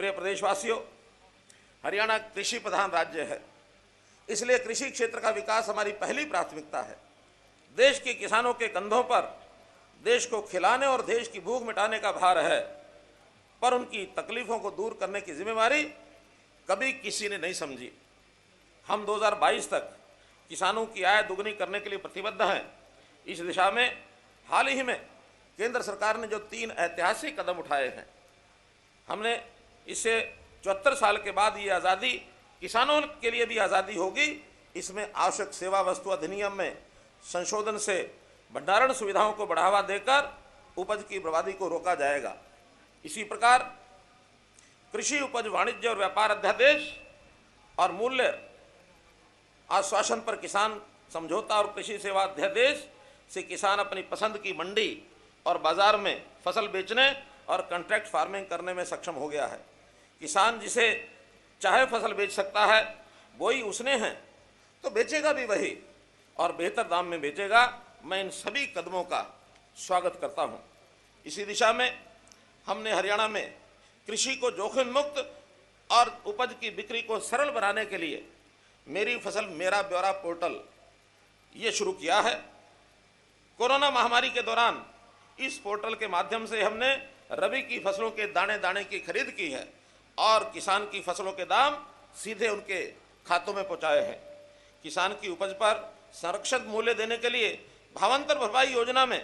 प्रिय प्रदेशवासियों, हरियाणा कृषि प्रधान राज्य है, इसलिए कृषि क्षेत्र का विकास हमारी पहली प्राथमिकता है। देश के किसानों के कंधों पर देश को खिलाने और देश की भूख मिटाने का भार है, पर उनकी तकलीफों को दूर करने की जिम्मेवारी कभी किसी ने नहीं समझी। हम 2022 तक किसानों की आय दुगनी करने के लिए प्रतिबद्ध हैं। इस दिशा में हाल ही में केंद्र सरकार ने जो 3 ऐतिहासिक कदम उठाए हैं, हमने इससे 74 साल के बाद ये आज़ादी किसानों के लिए भी आज़ादी होगी। इसमें आवश्यक सेवा वस्तु अधिनियम में संशोधन से भंडारण सुविधाओं को बढ़ावा देकर उपज की बर्बादी को रोका जाएगा। इसी प्रकार कृषि उपज वाणिज्य और व्यापार अध्यादेश और मूल्य आश्वासन पर किसान समझौता और कृषि सेवा अध्यादेश से किसान अपनी पसंद की मंडी और बाजार में फसल बेचने और कॉन्ट्रैक्ट फार्मिंग करने में सक्षम हो गया है। किसान जिसे चाहे फसल बेच सकता है, वही उसने है तो बेचेगा भी वही और बेहतर दाम में बेचेगा। मैं इन सभी कदमों का स्वागत करता हूं। इसी दिशा में हमने हरियाणा में कृषि को जोखिम मुक्त और उपज की बिक्री को सरल बनाने के लिए मेरी फसल मेरा ब्यौरा पोर्टल ये शुरू किया है। कोरोना महामारी के दौरान इस पोर्टल के माध्यम से हमने रबी की फसलों के दाने दाने की खरीद की है और किसान की फसलों के दाम सीधे उनके खातों में पहुंचाए हैं। किसान की उपज पर संरक्षित मूल्य देने के लिए भावांतर भरपाई योजना में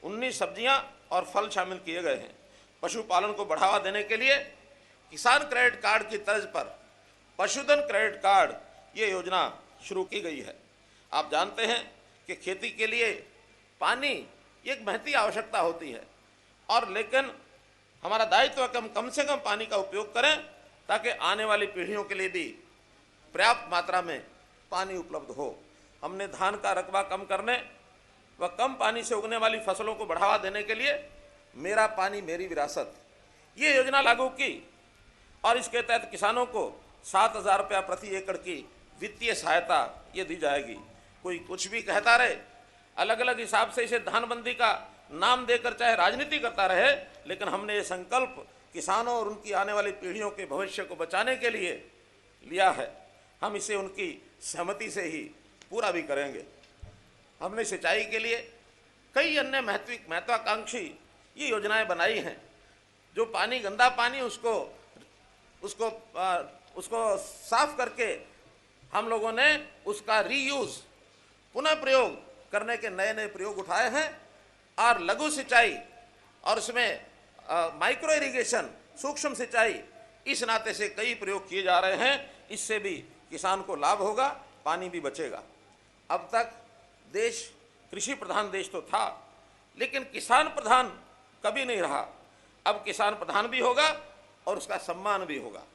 19 सब्जियां और फल शामिल किए गए हैं। पशुपालन को बढ़ावा देने के लिए किसान क्रेडिट कार्ड की तर्ज पर पशुधन क्रेडिट कार्ड ये योजना शुरू की गई है। आप जानते हैं कि खेती के लिए पानी एक महती आवश्यकता होती है और लेकिन हमारा दायित्व है कि हम कम से कम पानी का उपयोग करें ताकि आने वाली पीढ़ियों के लिए भी पर्याप्त मात्रा में पानी उपलब्ध हो। हमने धान का रकबा कम करने व कम पानी से उगने वाली फसलों को बढ़ावा देने के लिए मेरा पानी मेरी विरासत ये योजना लागू की और इसके तहत किसानों को 7,000 रुपया प्रति एकड़ की वित्तीय सहायता ये दी जाएगी। कोई कुछ भी कहता रहे, अलग अलग हिसाब से इसे धानबंदी का नाम देकर चाहे राजनीति करता रहे, लेकिन हमने ये संकल्प किसानों और उनकी आने वाली पीढ़ियों के भविष्य को बचाने के लिए लिया है। हम इसे उनकी सहमति से ही पूरा भी करेंगे। हमने सिंचाई के लिए कई अन्य महत्वाकांक्षी ये योजनाएं बनाई हैं। जो पानी गंदा पानी उसको साफ करके हम लोगों ने उसका रीयूज पुनः प्रयोग करने के नए नए प्रयोग उठाए हैं और लघु सिंचाई और उसमें माइक्रो इरिगेशन सूक्ष्म सिंचाई इस नाते से कई प्रयोग किए जा रहे हैं। इससे भी किसान को लाभ होगा, पानी भी बचेगा। अब तक देश कृषि प्रधान देश तो था, लेकिन किसान प्रधान कभी नहीं रहा। अब किसान प्रधान भी होगा और उसका सम्मान भी होगा।